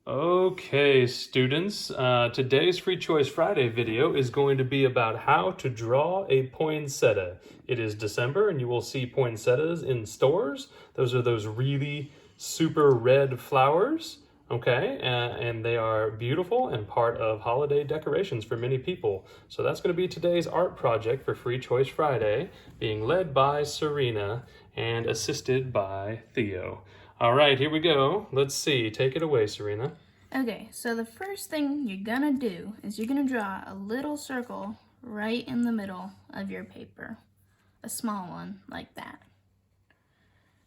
Okay, students, today's Free Choice Friday video is going to be about how to draw a poinsettia. It is December and you will see poinsettias in stores. Those are those really super red flowers, okay? And they are beautiful and part of holiday decorations for many people. So that's going to be today's art project for Free Choice Friday, being led by Serena and assisted by Theo. All right, here we go. Let's see. Take it away, Serena. Okay, so the first thing you're gonna do is you're gonna draw a little circle right in the middle of your paper. A small one, like that.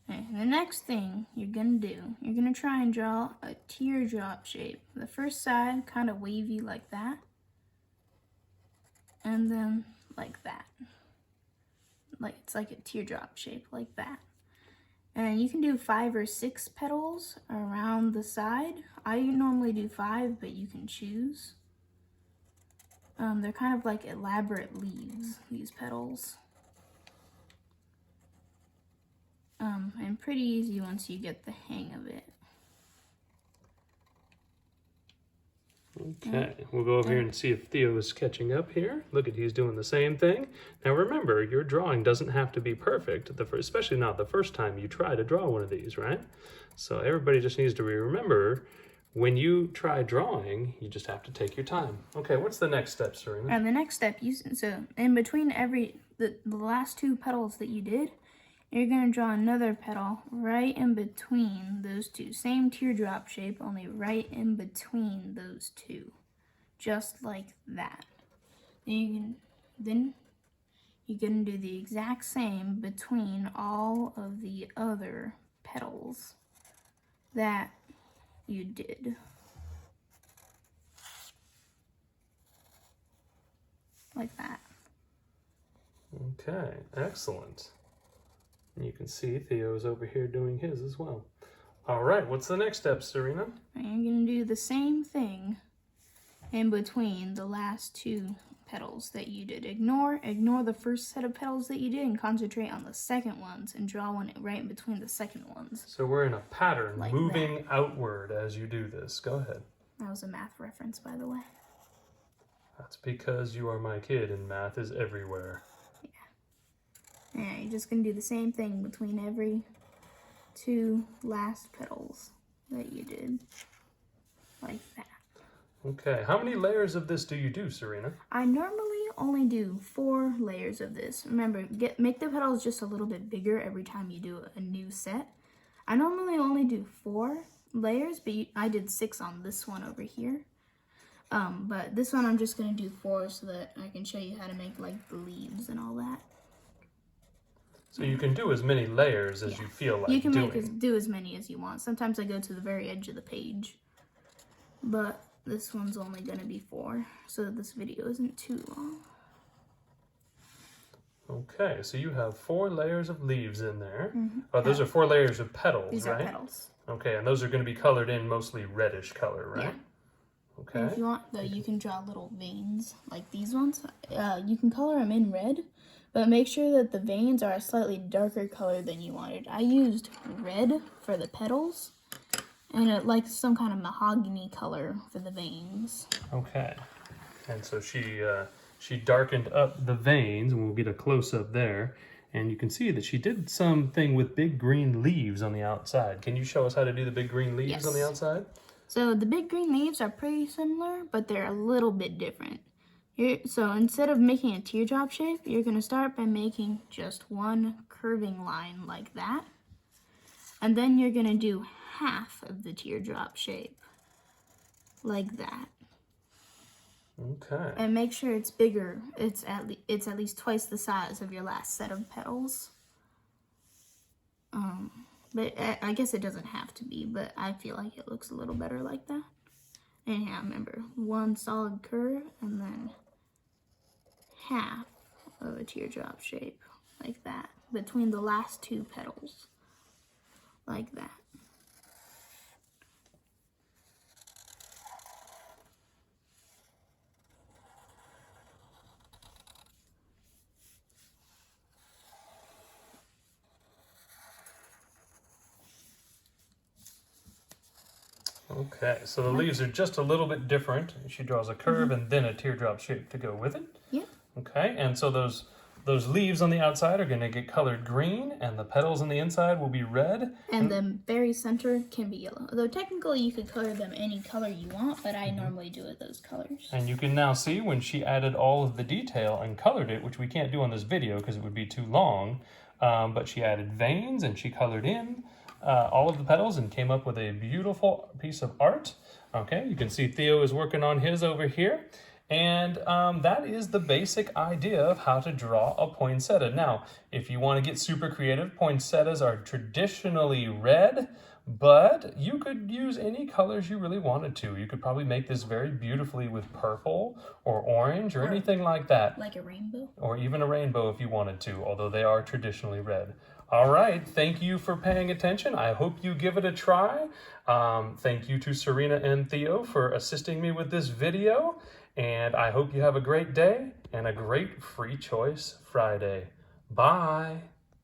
Okay, the next thing you're gonna do, you're gonna try and draw a teardrop shape. The first side kind of wavy like that. And then like that. Like it's like a teardrop shape like that. And you can do 5 or 6 petals around the side. I normally do 5, but you can choose. They're kind of like elaborate leaves, these petals. And pretty easy once you get the hang of it. Okay, we'll go over here and see if Theo is catching up here. Look at, he's doing the same thing. Now remember, your drawing doesn't have to be perfect, especially not the first time you try to draw one of these, right? So everybody just needs to remember, when you try drawing, you just have to take your time. Okay, what's the next step, Serena? And the next step, so in between the last 2 petals that you did, you're going to draw another petal right in between those 2. Same teardrop shape, only right in between those 2. Just like that. Then you're going to do the exact same between all of the other petals that you did. Like that. Okay, excellent. And you can see Theo's over here doing his as well. All right, what's the next step, Serena? I'm going to do the same thing in between the last 2 petals that you did. Ignore the first set of petals that you did and concentrate on the second ones and draw one right in between the second ones. So we're in a pattern, like moving outward as you do this. Go ahead. That was a math reference, by the way. That's because you are my kid and math is everywhere. Yeah, you're just going to do the same thing between every 2 last petals that you did. Like that. Okay, how many layers of this do you do, Serena? I normally only do 4 layers of this. Remember, make the petals just a little bit bigger every time you do a new set. I normally only do 4 layers, but I did 6 on this one over here. But this one I'm just going to do 4 so that I can show you how to make like the leaves and all that. So you can do as many layers as you feel like doing. You can do as many as you want. Sometimes I go to the very edge of the page. But this one's only going to be 4, so that this video isn't too long. Okay, so you have 4 layers of leaves in there. Mm-hmm. Oh, those are 4 layers of petals, These right? are petals. Okay, and those are going to be colored in mostly reddish color, right? Yeah. Okay. And if you want, though, you can draw little veins like these ones. You can color them in red, but make sure that the veins are a slightly darker color than you wanted. I used red for the petals, and like some kind of mahogany color for the veins. Okay. And so she darkened up the veins, and we'll get a close-up there. And you can see that she did something with big green leaves on the outside. Can you show us how to do the big green leaves on the outside? So the big green leaves are pretty similar, but they're a little bit different. So instead of making a teardrop shape, you're going to start by making just one curving line like that. And then you're going to do half of the teardrop shape, like that. Okay. And make sure it's bigger. It's at least twice the size of your last set of petals. But I guess it doesn't have to be, but I feel like it looks a little better like that. And yeah, remember, one solid curve and then half of a teardrop shape, like that, between the last 2 petals, like that. Okay, so the leaves are just a little bit different. She draws a curve and then a teardrop shape to go with it. Yep. Okay, and so those leaves on the outside are going to get colored green, and the petals on the inside will be red. And the very center can be yellow. Although technically you could color them any color you want, but I normally do it those colors. And you can now see when she added all of the detail and colored it, which we can't do on this video because it would be too long, but she added veins and she colored in all of the petals and came up with a beautiful piece of art. Okay, you can see Theo is working on his over here. And that is the basic idea of how to draw a poinsettia. Now, if you want to get super creative, poinsettias are traditionally red, but you could use any colors you really wanted to. You could probably make this very beautifully with purple or orange or anything like that. Like a rainbow? Or even a rainbow if you wanted to, although they are traditionally red. All right, thank you for paying attention. I hope you give it a try. Thank you to Serena and Theo for assisting me with this video. And I hope you have a great day and a great Free Choice Friday. Bye.